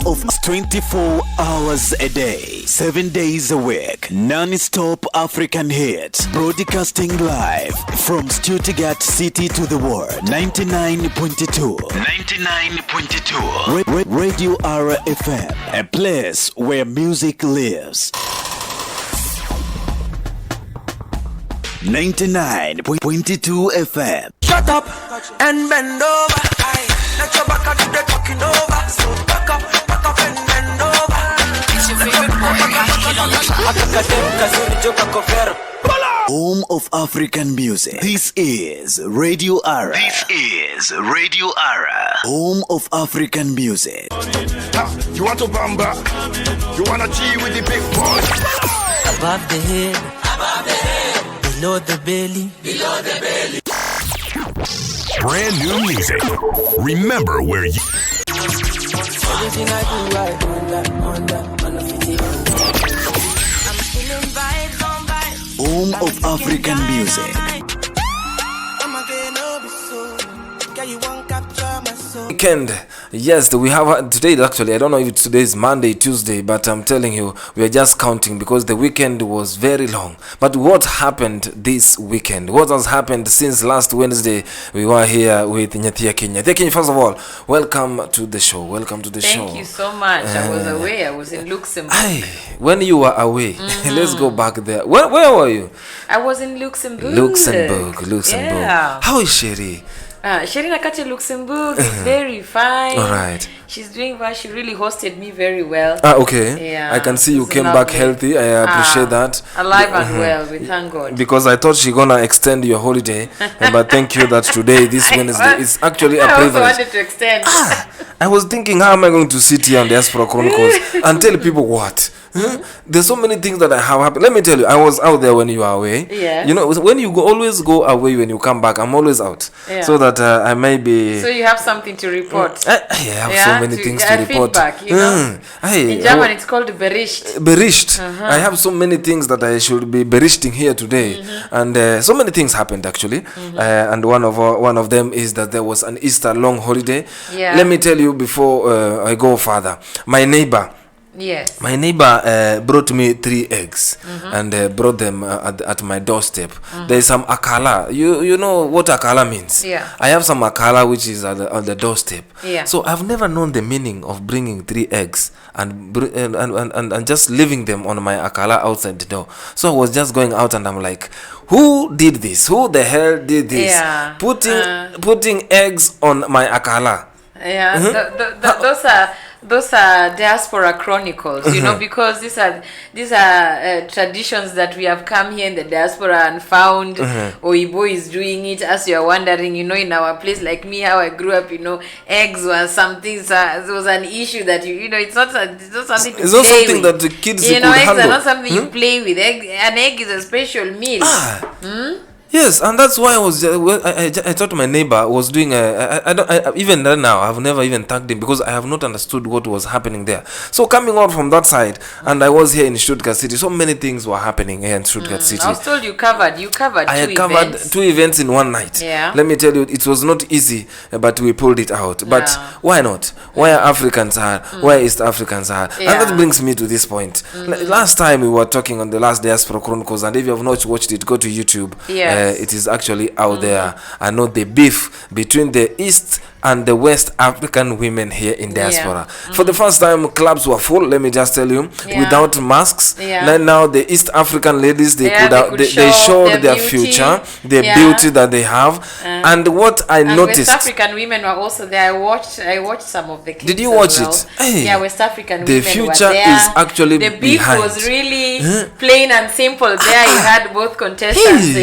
of 24 hours a day, 7 days a week, non-stop African hits, broadcasting live from Stuttgart city to the world. 99.2 Radio RFM, a place where music lives. 99.2 FM. Shut up and bend over. Let your back do the talking over. So back up and bend over. It's your favorite boy, Home of African music. This is Radio Ara. Home of African music. You want to bamba? You want to G with the big boys? Above the head. Below the belly. Brand new music. Remember where you... Everything I do, I do on the video. I'm feeling vibes on vibes. Home of African music. I'm again over so. Girl, you won't capture my soul. Weekend. Yes, we have today. Actually, I don't know if it's today is Monday, Tuesday, but I'm telling you, we are just counting because the weekend was very long. But what happened this weekend? What has happened since last Wednesday? We were here with Nyathia Kenya. Nyathia Kenya, first of all, welcome to the show. Thank you so much. I was away. I was in Luxembourg. When you were away, let's go back there. Where were you? I was in Luxembourg. Luxembourg. Yeah. How is Sherry? Sherry Nakate Luxembourg is very fine. All right. She's doing well. She really hosted me very well. Okay. Yeah, I can see you came lovely. back healthy. I appreciate that. Alive and well, we thank God. Because I thought she gonna extend your holiday, but thank you that today, this Wednesday, is actually a I also privilege. wanted to extend. I was thinking, how am I going to sit here on Diaspora Chronicles and tell people what? There's so many things that I have happened. Let me tell you, I was out there when you were away. Yeah. You know, when you always go away, when you come back, I'm always out. Yeah. So that I may be... So you have something to report. I have so many things to report. Feedback, you know. In German, it's called Bericht. I have so many things that I should be berichting here today, and so many things happened actually. And one of them is that there was an Easter long holiday. Yeah. Let me tell you before I go further. My neighbor brought me 3 eggs and brought them at my doorstep. There's some akala. You know what akala means? Yeah. I have some akala which is on the doorstep. Yeah. So I've never known the meaning of bringing 3 eggs and just leaving them on my akala outside the door. So I was just going out and I'm like, who did this? Who the hell did this? Yeah. Putting eggs on my akala. Yeah, those are Diaspora Chronicles, you know, because these are traditions that we have come here in the diaspora and found. Oibo is doing it, as you are wondering, you know, in our place, like me, how I grew up, you know, eggs were something. It was an issue that you know, it's not something to play with. It's not something that the kids you know, could eggs handle. are not something you play with. An egg is a special meal. Yes, and that's why I thought my neighbor was doing even now I've never even thanked him because I have not understood what was happening there. So coming out from that side, and I was here in Stuttgart City, so many things were happening here in Stuttgart City. I was told you covered I covered 2 events in one night. Yeah. Let me tell you, it was not easy, but we pulled it out. But why not? Where Africans are, where East Africans are. Yeah. And that brings me to this point. Last time we were talking on the last Diaspora Chronicles, and if you have not watched it, go to YouTube. Yes. It is actually out there. I know the beef between the East and the West African women here in diaspora. For the first time, clubs were full, let me just tell you, without masks. Now the East African ladies, they showed their future, the beauty that they have. And what I noticed, West African women were also there. I watched some of the clips. Did you watch it? Hey, yeah, West African the women future were there. is actually the beef behind. Was really plain and simple. There you had both contestants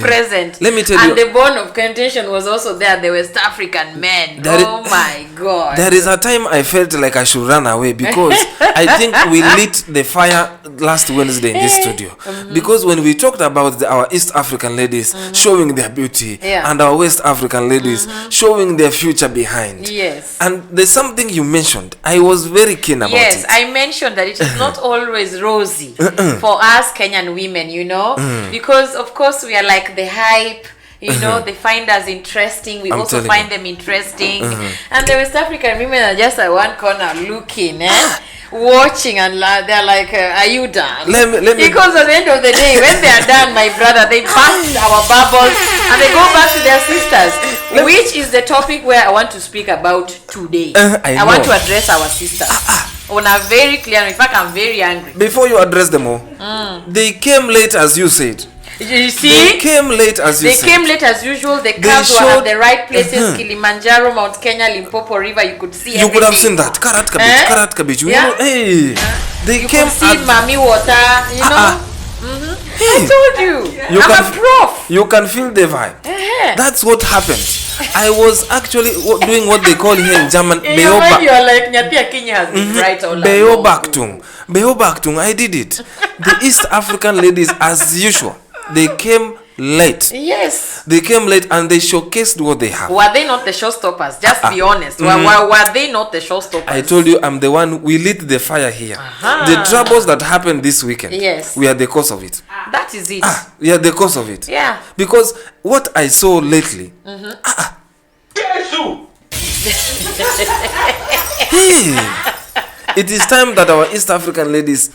present. Let me tell you. And the bone of contention was also there. The West African men. My God. There is a time I felt like I should run away because I think we lit the fire last Wednesday in this studio. Because when we talked about our East African ladies showing their beauty and our West African ladies showing their future behind. Yes. And there's something you mentioned. I was very keen about it. Yes, I mentioned that it is not always rosy for us Kenyan women, you know, because of course we are like the hype. You know, they find us interesting. We I'm also telling find you. them interesting. And the West African women are just at one corner looking, watching, and they're like, are you done? Let me Because at the end of the day, when they are done, my brother, they burst our bubbles and they go back to their sisters, which is the topic where I want to speak about today. I want to address our sisters on a very clear. In fact, I'm very angry. Before you address them all, they came late as you said. You see, they came late as you said. They came late as usual. The cars were at the right places. Kilimanjaro, Mount Kenya, Limpopo River. You could see. You could have seen that. Karatka beach. Yeah. Hey, they you came. Could see Mami water. You know. Hey. I told you. I'm a prof. You can feel the vibe. That's what happened. I was actually doing what they call here in German. You're like Nyatia Kenya has been right all along. Beobachtung. I did it. The East African ladies, as usual, they came late. Yes. They came late and they showcased what they have. Were they not the showstoppers? Just be honest. Were they not the showstoppers? I told you I'm the one. We lit the fire here. The troubles that happened this weekend. Yes. We are the cause of it. That is it. We are the cause of it. Yeah. Because what I saw lately. It is time that our East African ladies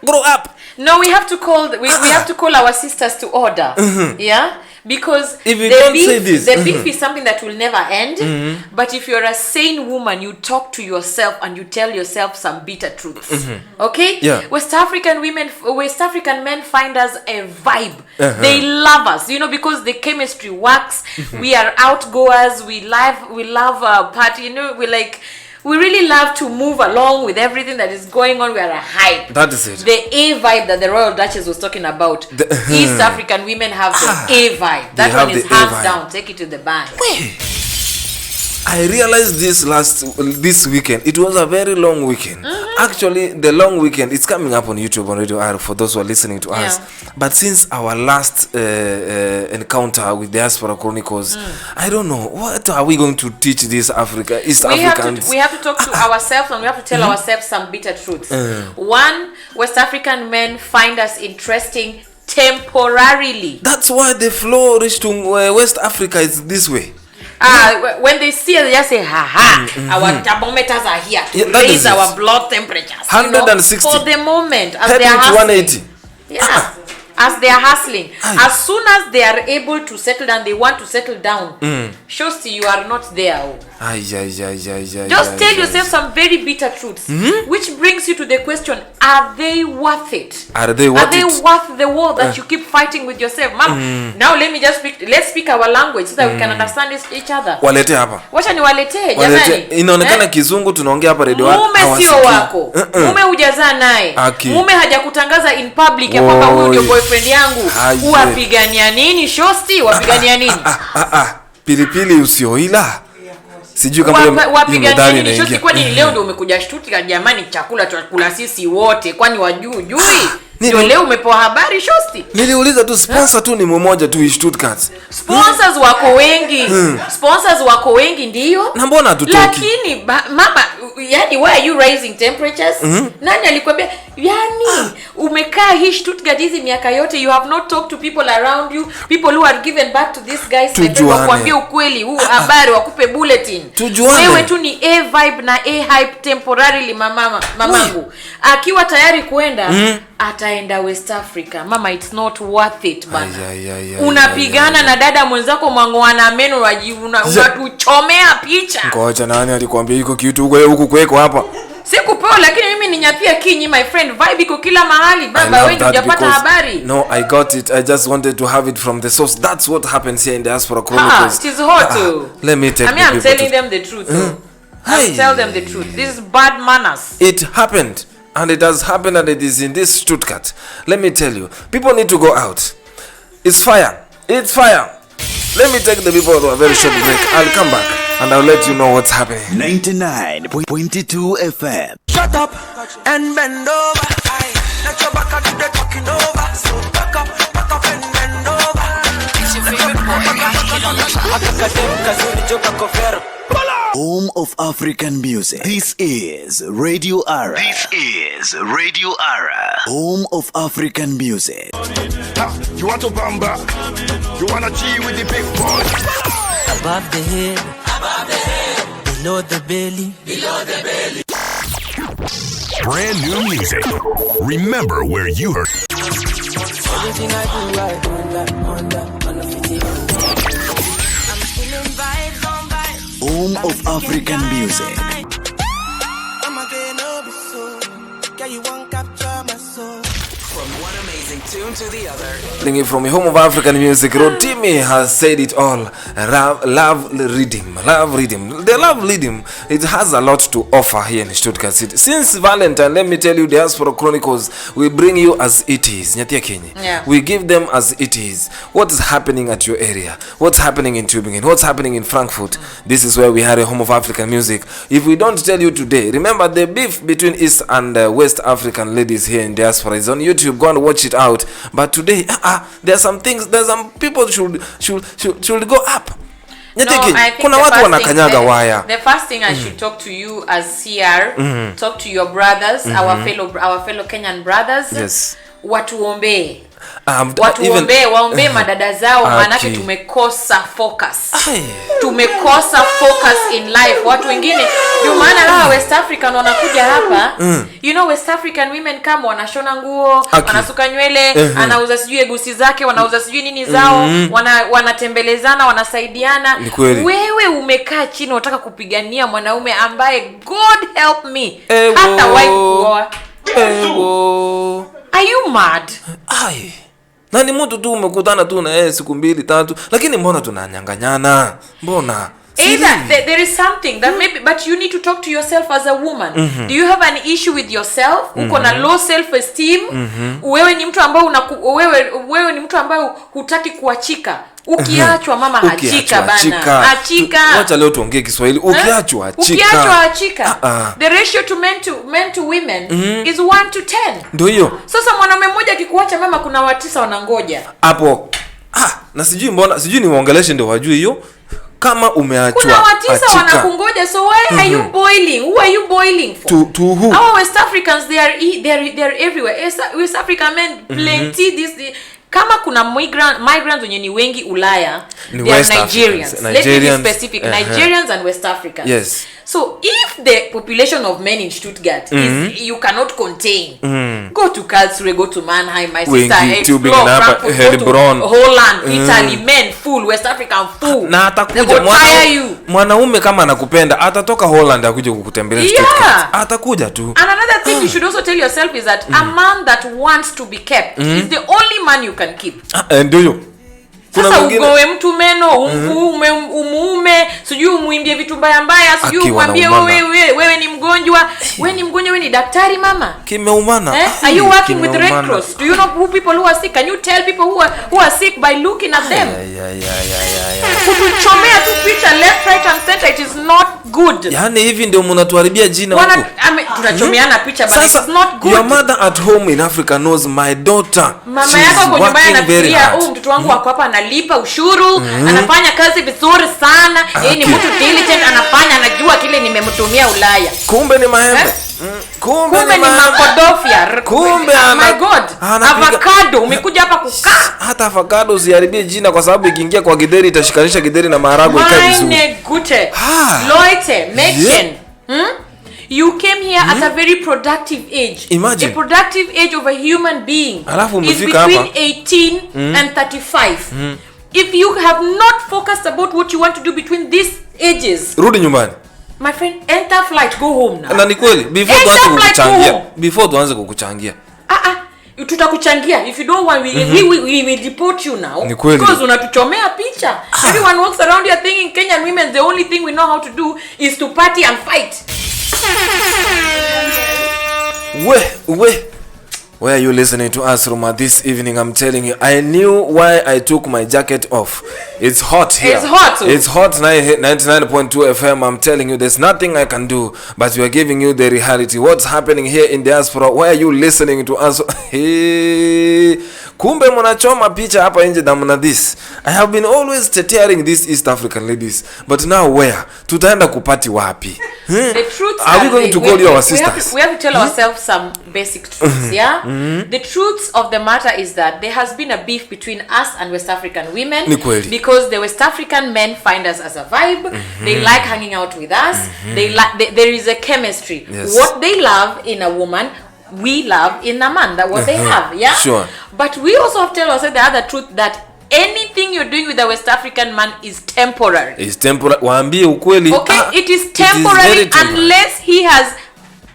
grow up. No, we have to call we have to call our sisters to order. Yeah, because if you don't say this, the beef is something that will never end. But if you're a sane woman, you talk to yourself and you tell yourself some bitter truths. Okay? Yeah. West African men find us a vibe. They love us, you know, because the chemistry works. We are outgoers. We love party. You know, we really love to move along with everything that is going on. We are a hype. That is it. The A vibe that the Royal Duchess was talking about. East African women have the A vibe. That one is hands down. Take it to the bank. I realized this weekend. It was a very long weekend. Actually, the long weekend, it's coming up on YouTube on Radio R for those who are listening to us. But since our last encounter with Diaspora Chronicles, I don't know, what are we going to teach these East Africans? We have to talk to ourselves and we have to tell ourselves some bitter truths. One, West African men find us interesting temporarily. That's why the flow reached to West Africa is this way. When they see us, they just say, our thermometers are here to raise our blood temperatures. 160. For the moment, as heading they are to hustling. 180. Yes. As they are hustling. As soon as they are able to settle down, they want to settle down. Shosti, you are not there. Just tell yourself some very bitter truths. Which brings you to the question, are they worth it? Are they worth the war that you keep fighting with yourself? Mama, now let's speak our language so that we can understand each other. Walete hapa. Wacha niwaletee jamani. Inaonekana kizungu tunaongea hapa radio. Mume sio wako. Mume hujazaa naye. Mume hajakutangaza in public ya kwamba huyu ndio boyfriend yangu. Uwapigania nini Shosti? Wapigania nini? Pilipili usioila. Sijui kama wapigania nini Shosti, kwani leo ndio umekuja Stuttgart jamani, chakula tutakula sisi wote, kwani wajui? Ndio leo umepewa habari Shosti? Niliuliza tu sponsor tu ni mmoja tu Stuttgart. Sponsors wako wengi ndio. Na mbona hatutoki? Lakini mama, yani why are you raising temperatures? Nani alikwambia? Yani umekaa hii Stuttgart hizi miaka yote, you have not talked to people around you, people who are given back to these guys, wakwambia ukweli, huu habari wakupe bulletin. Wewe tu ni A vibe na A hype temporarily mamangu. Akiwa tayari kwenda ataenda West Africa. Mama, it's not worth it bana. Unapigana na dada mwenzako mwangoana meno unatuchomea picha. Ngoja, nani alikwambia iko kitu huku kweko hapa? Sikupewa, lakini mimi ni Nyatia Kinyi my friend. Vibe iko kila mahali. Baba wewe hujapata habari. No, I got it. I just wanted to have it from the source. That's what happens here in Diaspora Chronicles. It is hot too. Let me tell I'm telling them the truth. I'll tell them the truth. This is bad manners. It happened. And it has happened and it is in this Stuttgart. Let me tell you, people need to go out. It's fire. It's fire. Let me take the people to a very short break. I'll come back and I'll let you know what's happening. 99.22 FM. Shut up and bend over. Let your back do the talking over. So back up and bend over. It's your favorite boy, Kilo. Home of African music. This is Radio Ara. Home of African music. You want to bamba? You wanna G with the big boys? Above the head, below the belly. Brand new music. Remember where you heard. Everything I do, I on the I'm feeling vibes on vibes. Home of African music. I'm again, so yeah, you won't capture my soul. From one amazing tune to the other. Bring it from the Home of African music. Rotimi has said it all. Love rhythm. The love rhythm, it has a lot to offer here in Stuttgart City. Since Valentine, let me tell you, Diaspora Chronicles, we bring you as it is. Yeah. We give them as it is. What is happening at your area? What's happening in Tübingen? What's happening in Frankfurt? This is where we had a Home of African music. If we don't tell you today, remember the beef between East and West African ladies here in Diaspora is on YouTube. Go and watch it out. But today, there are some things, there's some people should go up. No, I think the first thing I should talk to you as CR, talk to your brothers, our fellow Kenyan brothers. Yes. Watuombe waombe madada zao, manake tumekosa focus. Tumekosa focus in life. Watu wengine ndio maana lao West African wanakuja hapa. You know, West African women kama wanashona nguo, wanasuka nywele, anauza sijui egusi zake, wanauza sijui nini zao, wanatembelezana, wanasaidiana. Wewe umekaa chini unataka kupigania mwanaume ambaye God help me hata wife kuoa. Are you mad? Nani mtu tu umekutana tu na yeye siku 2-3, lakini mbona tunanyanganyana? Mbona? There is something that maybe, but you need to talk to yourself as a woman. Do you have an issue with yourself? Uko na low self esteem? Wewe ni mtu ambaye wewe ni mtu ambaye hutaki kuachika. Ukiachwa mama achika bana. Achika. Wacha leo tuongee Kiswahili. Ukiachwa achika. Ukiachwa achika. The ratio to men to women is 1:10. Ndio hiyo. Sasa mwanaume mmoja akikuacha mama, kuna watisa wanangoja. Hapo. Na sijui niwaongeleshe ndio wajue hiyo. Kama umeachwa kuna watisa wanakungoja, so why are you boiling? Who are you boiling for? To who? Our West Africans, they are everywhere. West African men plenty this kama kuna migrants wenye ni wengi Ulaya, they are Nigerians. Let me be specific. Nigerians and West Africans. Yes. So if the population of men in Stuttgart is you cannot contain, go to Karlsruhe, go to Mannheim, my sister, explore Frankfurt, go to Holland, Italy, men full, West African full. Na atakuja mwanaume kama anakupenda atatoka Holland akuje kukutembelea Stuttgart. Atakuja tu. And another thing you should also tell yourself is that a man that wants to be kept is the only man you can keep. Ndio hiyo. Sasa ugowe mtu meno, umuume, sijui umuimbie vitu mbaya, sijui umwambie wewe ni mgonjwa, wewe ni daktari mama. Kimeumana. Are you working with the Red Cross? Do you know who people who are sick? Can you tell people who are sick by looking at them? Kutuchomea tu picha left, right and center, it is not good. Yaani hivi ndio mnatuharibia jina huko. Tunachomeana picha but it's not good. Your mother at home in Africa knows my daughter. Mama yako kwa nyumbani anafikiria mtoto wangu wako hapa analipa ushuru, anafanya kazi vizuri sana, yeye ni mtu diligent, anajua kile nimemtumia Ulaya. Kumbe ni maembe. Kumbe ni makodofia. My God. Avocado umekuja hapa kukaa. Hata avocado usiharibie jina kwa sababu ikiingia kwa githeri itashikanisha githeri na maharagwe ikae vizuri. Meine Güte. Leute, Mädchen. You came here at a very productive age. Imagine. A productive age of a human being is between 18 and 35. If you have not focused about what you want to do between these ages, rudi nyumbani. My friend, enter flight, go home now. Na ni kweli, before tuanze kukuchangia. Tutakuchangia. If you don't want, we will deport you now. Because unatuchomea picha. Everyone walks around here thinking Kenyan women, the only thing we know how to do is to party and fight. Where are you listening to us from this evening? I'm telling you, I knew why I took my jacket off. It's hot here. It's hot. It's hot. 99.2 FM. I'm telling you, there's nothing I can do, but we are giving you the reality. What's happening here in Diaspora? Why are you listening to us? Hey, Kumbe mnachoma picha hapa nje namna this. I have been always tearing these East African ladies, but now where? Tutaenda kupati wapi? The truths are we going to call you our sisters? We have to tell ourselves some basic truths, yeah? The truths of the matter is that there has been a beef between us and West African women because the West African men find us as a vibe. They like hanging out with us. There is a chemistry. Yes. What they love in a woman, we love in a man. That's what they have, yeah? Sure. But we also have to tell ourselves the other truth that anything you're doing with a West African man is temporary. It's temporary. Waambie ukweli. Okay, it is temporary unless he has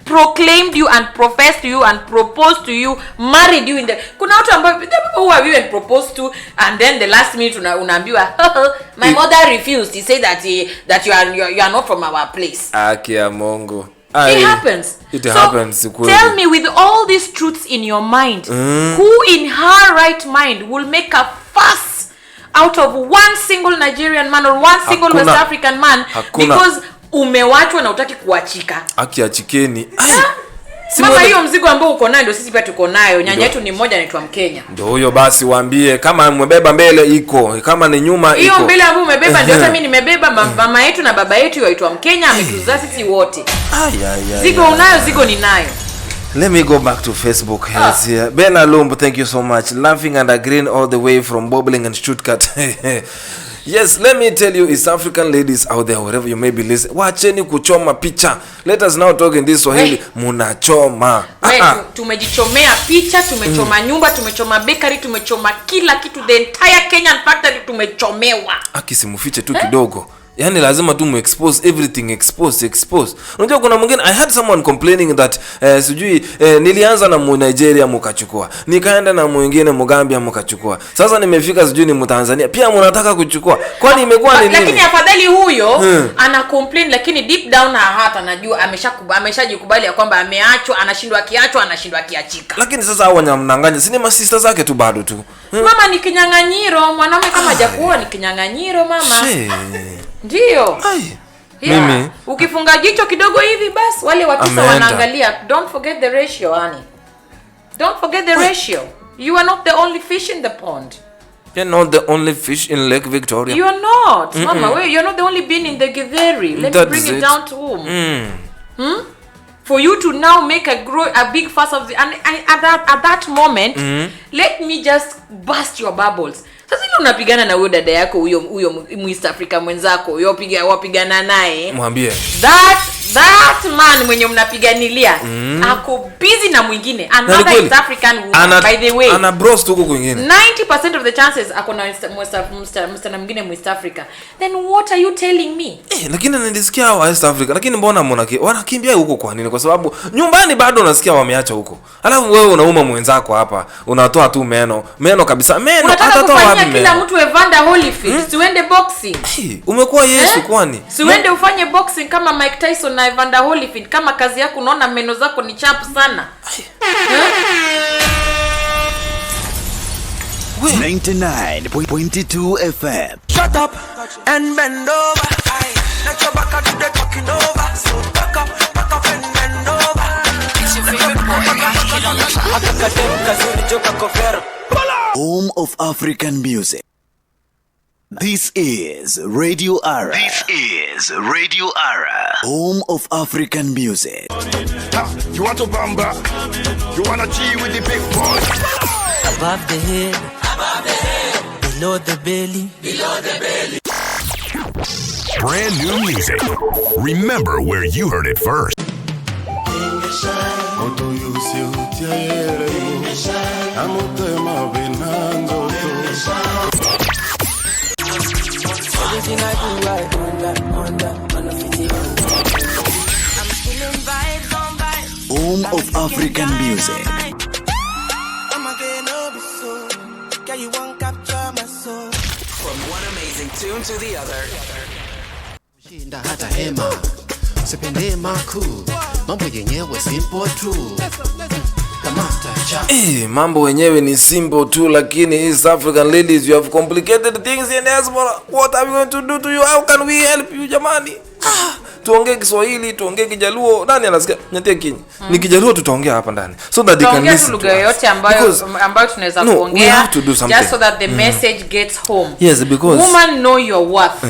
proclaimed you and professed to you and proposed to you, married you in the... Kuna watu ambao, the people who have even proposed to, and then the last minute unaambiwa, my mother refused. He said that you are not from our place. Aki ya Mungu. It happens. It happens. Tell me, with all these truths in your mind, who in her right mind will make a fuss out of one single Nigerian man or one single West African man because umewachwa na utaki kuachika? Aki achikeni. Mama, hiyo mzigo ambao uko nayo ndio sisi pia tuko nayo. Nyanya yetu ni mmoja anaitwa Mkenya. Ndio huyo basi waambie kama umebeba mbele iko, kama ni nyuma iko. Hiyo mbele ambayo umebeba ndio hata mimi nimebeba. Mama yetu na baba yetu waitwa Mkenya, ametuzaa sisi wote. Zigo unayo, zigo ninayo. Let me go back to Facebook. Yes, yeah. Ben Alumbu, thank you so much. Laughing and agreeing all the way from Bobbling and Stuttgart. Yes, let me tell you, East African ladies out there, wherever you may be listening, wacheni kuchoma picha. Let us now talk in this Swahili. Munachoma. Tumejichomea picha, tumechoma nyumba, tumechoma bakery, tumechoma kila kitu, the entire Kenyan factory tumechomewa. Akisimufiche tu kidogo. Yani lazima tu mu-expose everything, expose. Unajua kuna mwingine, I had someone complaining that sijui nilianza na Nigeria mukachukua, nikaenda na mwingine Mugambia mukachukua, sasa nimefika sijui ni Tanzania pia mnataka kuchukua. Kwani imekuwa ni nini? Lakini afadhali huyo ana complain, lakini deep down hata anajua ameshajikubali ya kwamba ameachwa, anashindwa kiachika. Lakini sasa hao wanyamnanganya, si ni masista zake tu bado tu. Mama ni kinyang'anyiro, mwanaume kama hajakuoa ni kinyang'anyiro mama. Ndio. Mimi ukifunga jicho kidogo hivi basi wale watisa wanaangalia. Don't forget the ratio, honey. Don't forget the ratio. You are not the only fish in the pond. You're not the only fish in Lake Victoria. You are not. Mama, you're not the only bean in the Githeri. Let me bring it down to home. For you to now make a big fuss of the, and at that moment, let me just burst your bubbles. Sasa ile unapigana na huyo dada yako huyo East Africa mwenzako, wapigana naye. Mwambie. That man mwenye mnapiganilia ako busy na mwingine. Another East African woman, by the way. Ana bros huko kwingine. 90% of the chances ako na msichana mwingine East Africa. Then what are you telling me? Lakini nilisikia wa East Africa, lakini mbona wanakimbia huko kwa nini? Kwa sababu nyumbani bado unasikia wameacha huko. Alafu wewe unauma mwenzako hapa, unatoa tu meno kabisa. Meno atatoa wapi meno? Kila mtu Evander Holyfield, siwende boxing. Umekuwa Yesu kwani? Siwende ufanye boxing kama Mike Tyson na Evander Holyfield, kama kazi yako unaona meno zako ni chapu sana. 99.22 FM. Shut up and bend over. Let your back do the talking over. So back up and bend over. It's your favorite boy, Home of African music. This is Radio Ara. Home of African music. You want to bamba? You wanna G with the big boys? Above the head, below the belly. Brand new music. Remember where you heard it first. Everything I do, I under 50. I'm feeling vibes on vibes. Home of African music. I'm again over so. Can you won't capture my soul? From one amazing tune to the other. Shinda hata hema. Sipende makuu. Mambo yenyewe simple tu. Mambo wenyewe ni simple too, lakini East African ladies, you have complicated things in Diaspora. What are we going to do to you? How can we help you, jamani? tuongee Kiswahili, tuongee Kijaluo, nani anasikia nyatia kinyi. Ni Kijaluo tutaongea hapa ndani. So that they can listen. Lugha yote ambayo tunaweza kuongea just so that the message gets home. Yes, because woman know your worth.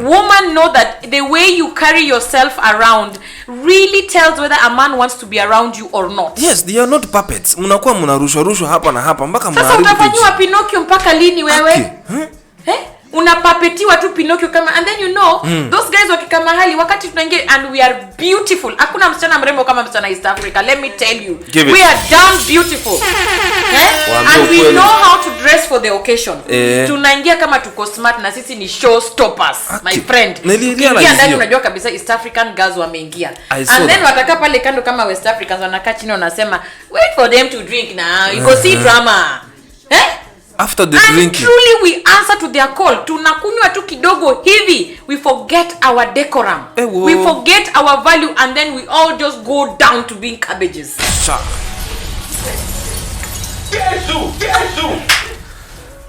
Woman know that the way you carry yourself around really tells whether a man wants to be around you or not. Yes, they are not puppets. Mnakuwa mnarushwa hapa na hapa mpaka mnaharibu. Sasa utafanywa Pinocchio mpaka lini wewe? Unapapetiwa tu Pinocchio kama, and then those guys wakika mahali wakati tunaingia and we are beautiful. Hakuna msichana mrembo kama msichana East Africa, let me tell you. We are damn beautiful. And we know how to dress for the occasion. Tunaingia kama tuko smart na sisi ni show stoppers, my friend. Ukiingia ndani unajua kabisa East African girls wameingia. And then wataka pale kando kama West Africans wanakaa chini wanasema wait for them to drink now. You go see drama. After the drinking, truly we answer to their call. Tunakunywa tu kidogo hivi, we forget our decorum. We forget our value, and then we all just go down to being cabbages.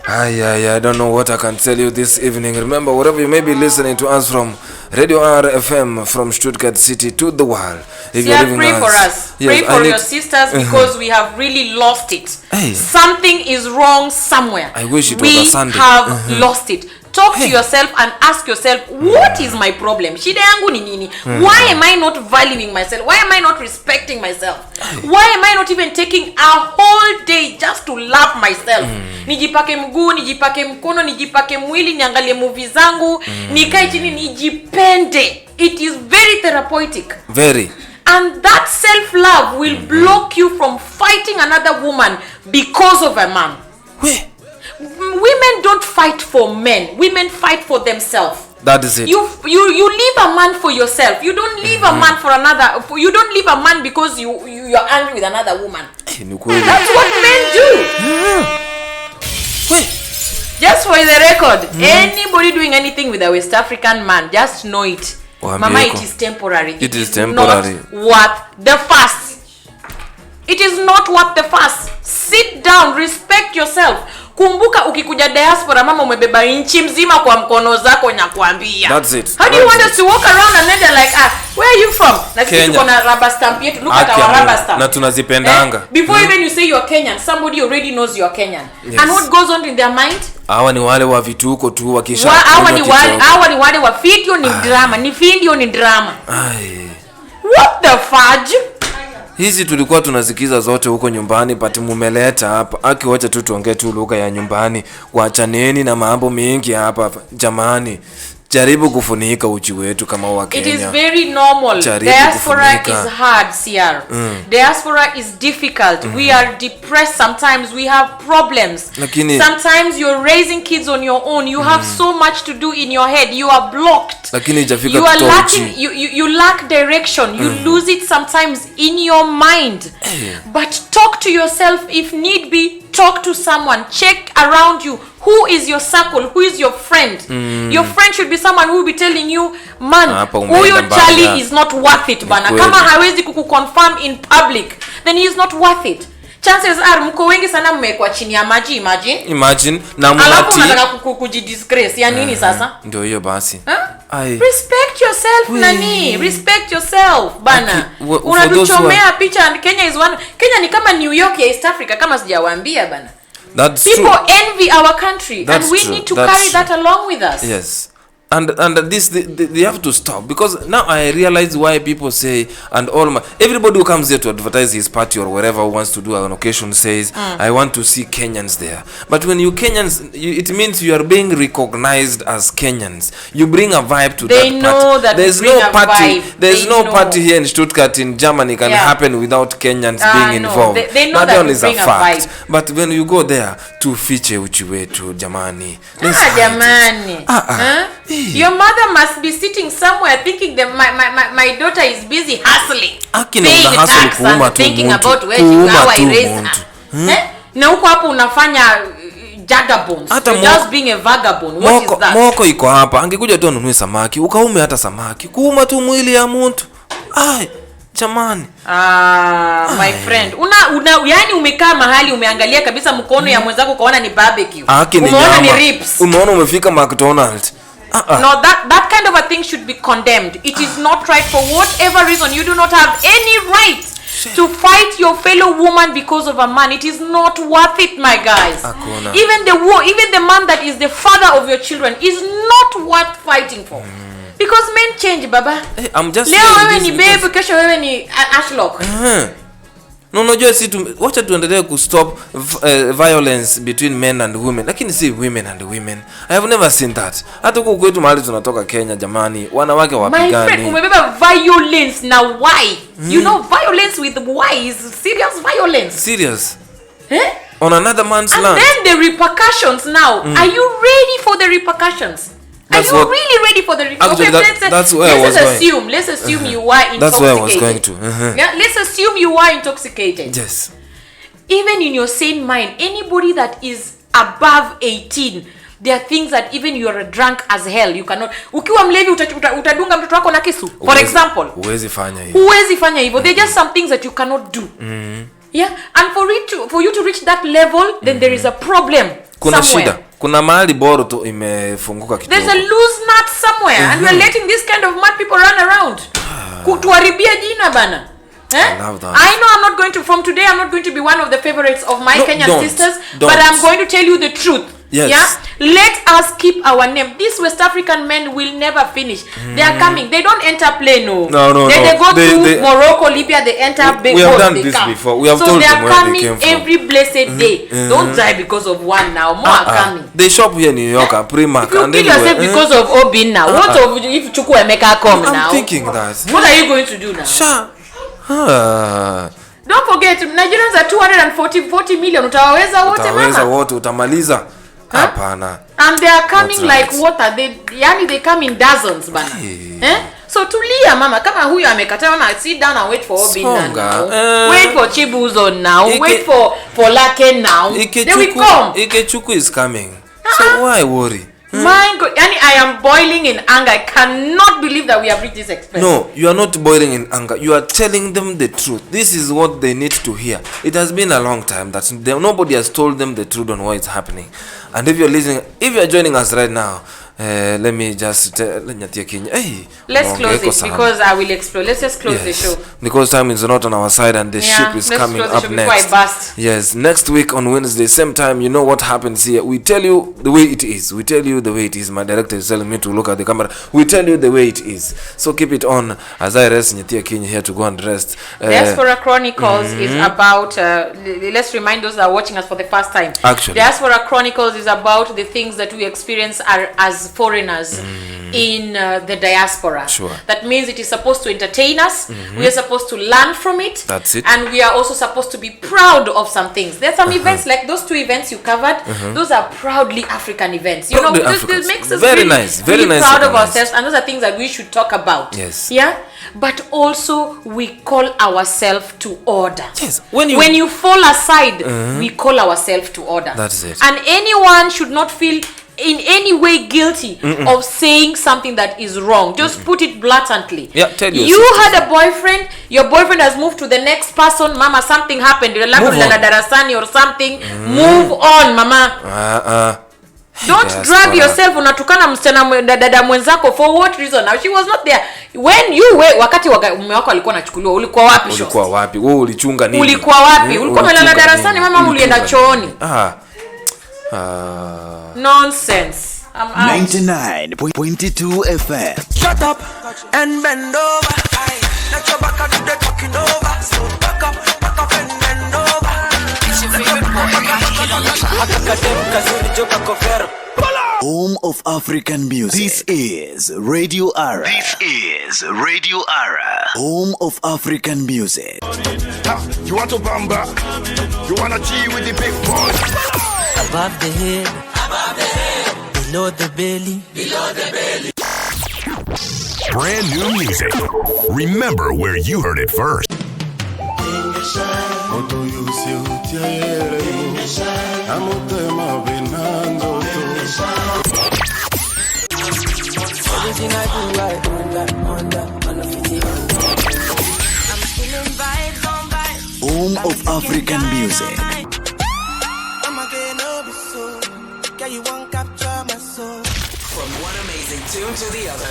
I don't know what I can tell you this evening. Remember, wherever you may be listening to us from, Radio RFM from Stuttgart City to the world. If you're living pray for us. Yes, pray for your sisters because we have really lost it. Something is wrong somewhere. I wish it was a Sunday. We have lost it. Talk to yourself and ask yourself, what is my problem? Shida yangu ni nini? Why am I not valuing myself? Why am I not respecting myself? Why am I not even taking a whole day just to love myself? Nijipake mguu, nijipake mkono, nijipake mwili, niangalie movie zangu, nikae chini nijipende. It is very therapeutic. Very. And that self-love will block you from fighting another woman because of a man. Women don't fight for men. Women fight for themselves. That is it. You leave a man for yourself. You don't leave a man for another. You don't leave a man because you're angry with another woman. That's what men do. Just for the record, anybody doing anything with a West African man, just know it. Mama, it is temporary. It is temporary. Not worth the fuss. It is not worth the fuss. Sit down, respect yourself. Kumbuka ukikuja diaspora mama umebeba nchi mzima kwa mkono zako nakwambia. That's it. How do you want us to walk around and then they're like, where are you from? Na sisi tuko na rubber stamp yetu. Look at our rubber stamp. Na tunazipendanga. Before even you say you're Kenyan, somebody already knows you're Kenyan. Yes. And what goes on in their mind? Hawa ni wale wa vituko tu wakisha. Hawa ni wale wa video ni drama, ni video ni drama. What the fudge? Hizi tulikuwa tunasikiza zote huko nyumbani, but mumeleta hapa. Akiwacha tu tuongee tu lugha ya nyumbani. Waachaneni na mambo mengi hapa jamani. Jaribu kufunika uchi wetu kama wa Kenya. It is very normal. Diaspora is hard, CR. Diaspora is difficult. We are depressed sometimes. We have problems. Sometimes you're raising kids on your own. You have so much to do in your head. You are blocked. You are lacking. You lack direction. You lose it sometimes in your mind. But talk to yourself if need be. Talk to someone. Check around you. Who is your circle? Who is your friend? Your friend should be someone who will be telling you, man, huyo Charlie is not worth it bana. Kama hawezi kukuconfirm in public, then he is not worth it. Chances are mko wengi sana mmekuwa chini ya maji, imagine na mwati. Alafu unataka kujidisgrace. Ya nini sasa? Ndio hiyo basi. Respect yourself nani? Respect yourself bana. Unatuchomea picha and Kenya ni kama New York ya East Africa kama sijawaambia bana. That's people true. Envy our country. That's and we true. Need to That's carry true. That along with us. Yes. And this they have to stop, because now I realize why people say, and everybody who comes here to advertise his party or wherever wants to do an occasion says, I want to see Kenyans there. But when you Kenyans, it means you are being recognized as Kenyans. You bring a vibe to they that know party. That there's no party. Vibe. There's they no know. Party here in Stuttgart in Germany can happen without Kenyans being involved. They know that one is a fact. Vibe. But when you go there to fiche uchi wetu jamani. Jamani. Your mother must be sitting somewhere thinking that my daughter is busy hustling. Paying tax and thinking about how I raise her. Na huko hapo unafanya jagabones. You're just being a vagabond. What is that? Moko iko hapa. Angekuja tu anunue samaki. Ukaume hata samaki. Kuuma tu mwili ya mtu. Jamani. My friend. Yani umekaa mahali umeangalia kabisa mkono ya mwenzako ukaona ni barbecue. Umeona ni ribs. Umeona umefika McDonald's. No, that kind of a thing should be condemned. It is not right. For whatever reason, you do not have any right to fight your fellow woman because of a man. It is not worth it, my guys. Even the man that is the father of your children is not worth fighting for. Because men change, baba. Hey, I'm just leo wewe ni babe, kesho wewe ni Ashlock. No, just wacha tuendelee ku stop violence between men and women. Lakini si women and women. I have never seen that. Hata huko kwetu mahali tunatoka Kenya, jamani, wanawake wapigani. My friend, umebeba violence na why? You know violence with why is serious violence. Serious? On another man's land. And then the repercussions now. Are you ready for the repercussions? Are you really ready for the repercussions? Actually, that's where I was going. Let's assume you were intoxicated. That's where I was going to. Yeah, let's assume you were intoxicated. Yes. Even in your sane mind, anybody that is above 18, there are things that even you are drunk as hell, you cannot. Ukiwa mlevi utadunga mtoto wako na kisu. For example. Huwezi fanya hivyo. Huwezi fanya hivyo. There are just some things that you cannot do. Yeah, and for you to reach that level, then there is a problem. Kuna shida. Kuna mahali boro tu imefunguka kidogo. There's a loose nut somewhere, and we're letting this kind of mad people run around. Kutuharibia jina bana. I love that. I know I'm not going to, from today, I'm not going to be one of the favorites of my Kenyan sisters, but I'm going to tell you the truth. Yes. Yeah? Let us keep our name. These West African men will never finish. They are coming. They don't enter plane, no. They go to Morocco, Libya, they enter big. We have done this before. We have told them where they came from. So they are coming every blessed day. Don't die because of one now. More are coming. They shop here in New York, Primark. If you kill yourself because of Obin now, what if Chukwu Emeka come now? I'm thinking that. What are you going to do now? Sure. Don't forget, Nigerians are 240 million. Utawaweza wote mama. Utawaweza wote, utamaliza. Hapana. And they are coming like water. They come in dozens bana. So tulia mama, kama huyu amekataa mama, sit down and wait for Obinna now. Wait for Chibuzo now. Wait for Laken now. They will come. Ikechukwu is coming. So why worry? My God, I am boiling in anger. I cannot believe that we have reached this expense. No, you are not boiling in anger. You are telling them the truth. This is what they need to hear. It has been a long time that nobody has told them the truth on what is happening. And if you're listening, if you're joining us right now, let me just let's close it because I will explode. Let's just close the show because time is not on our side and the ship is coming up next. Yes, next week on Wednesday, same time. You know what happens here. We tell you the way it is. We tell you the way it is. My director is telling me to look at the camera. We tell you the way it is. So keep it on as I rest. Nyatia Kenya here to go and rest. Diaspora Chronicles is about. Let's remind those that are watching us for the first time. Actually, Diaspora Chronicles is about the things that we experience as foreigners in the diaspora. Sure. That means it is supposed to entertain us. We are supposed to learn from it. That's it. And we are also supposed to be proud of some things. There's some events like those 2 events you covered. Those are proudly African events. You know, this makes us very nice proud of ourselves, and those are things that we should talk about. Yes. Yeah. But also we call ourselves to order. Yes. When you fall aside, we call ourselves to order. That's it. And anyone should not feel in any way guilty of saying something that is wrong. Just put it blatantly. Yeah, tell you had a boyfriend, your boyfriend has moved to the next person, mama, something happened, darasani or something. Move on, mama. Don't drag yourself unatukana msichana dada mwenzako for what reason? Now she was not there when you were wakati mume wako alikuwa anachukuliwa. Ulikuwa wapi? Ulikuwa wapi? Wewe ulichunga nini? Ulikuwa wapi? Ulikuwa umelala darasani mama, ulienda chooni. Nonsense. I'm out. 99.2 FM. Shut up and bend over. Let your back up, do the talking over. So back up and bend over. It's your favorite boy. Home of African music. This is Radio Ara. Home of African music. You want to bamba? You want to G with the big boys? Above the head, below the belly. Brand new music. Remember where you heard it first. Everything I do, I on the city. I'm feeling vibes on vibes. Home of African music. I'm again over so. Girl, you won't capture my soul. from one amazing tune to the other.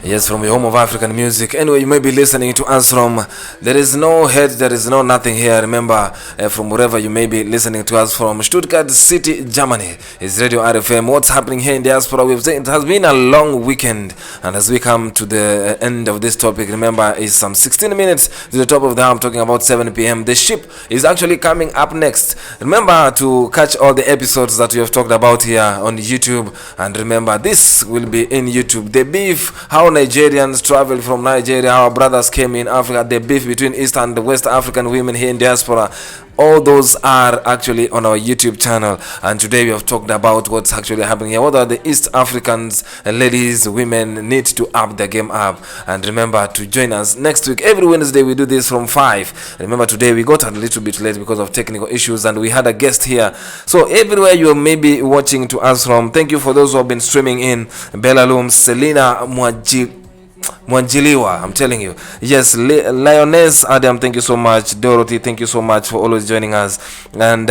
Yes, from the home of African music. Anyway, you may be listening to us from. There is no head, there is no nothing here. Remember, from wherever you may be listening to us from, Stuttgart City, Germany, is Radio RFM. What's happening here in Diaspora? We've said it has been a long weekend, and as we come to the end of this topic, remember, it's some 16 minutes to the top of the hour. I'm talking about 7 p.m. The ship is actually coming up next. Remember to catch all the episodes that we have talked about here on YouTube, and remember, this will be in YouTube. The beef, how Nigerians traveled from Nigeria, our brothers came in Africa, the beef between East and West African women here in Diaspora. All those are actually on our YouTube channel, and today we have talked about what's actually happening here. What are the East Africans, ladies, women need to up their game up. And remember to join us next week. Every Wednesday we do this from 5. Remember, today we got a little bit late because of technical issues, and we had a guest here. So everywhere you may be watching to us from, thank you for those who have been streaming in. Bellalum, Selena Mwanjiliwa, I'm telling you. Yes, Lioness Adam, thank you so much. Dorothy, thank you so much for always joining us. And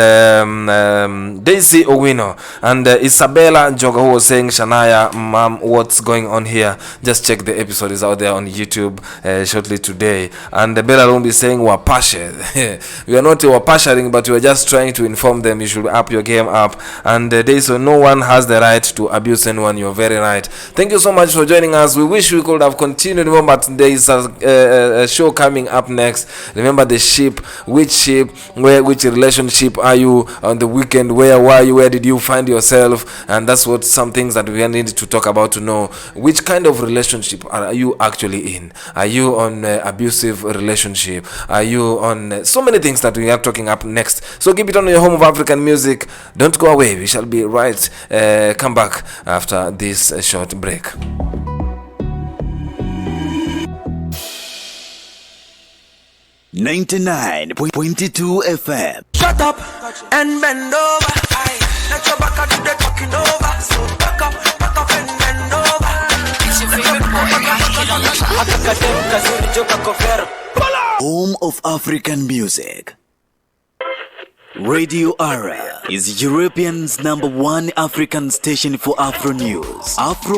Daisy Owino and Isabella Joga, who was saying, Shania, mom, what's going on here? Just check the episode is out there on YouTube shortly today. And Bella will be saying, Wapashe. We are not Wapashering, but we are just trying to inform them you should up your game up. And Daisy, no one has the right to abuse anyone. You're very right. Thank you so much for joining us. We wish we could have continued. Remember, there is a show coming up next. Remember the ship. Which ship? Which relationship are you on the weekend? Where were you? Where did you find yourself? And that's what some things that we need to talk about, to know which kind of relationship are you actually in. Are you on abusive relationship? Are you on so many things that we are talking up next? So keep it on your home of African music. Don't go away. We shall be right. Come back after this short break. 99.22 FM. Shut up and bend over. Aye. Let your back do the talking over. So back up and bend over. It's your favorite boy, Home of African music. Radio Ara is European's #1 African station for Afronews, Afro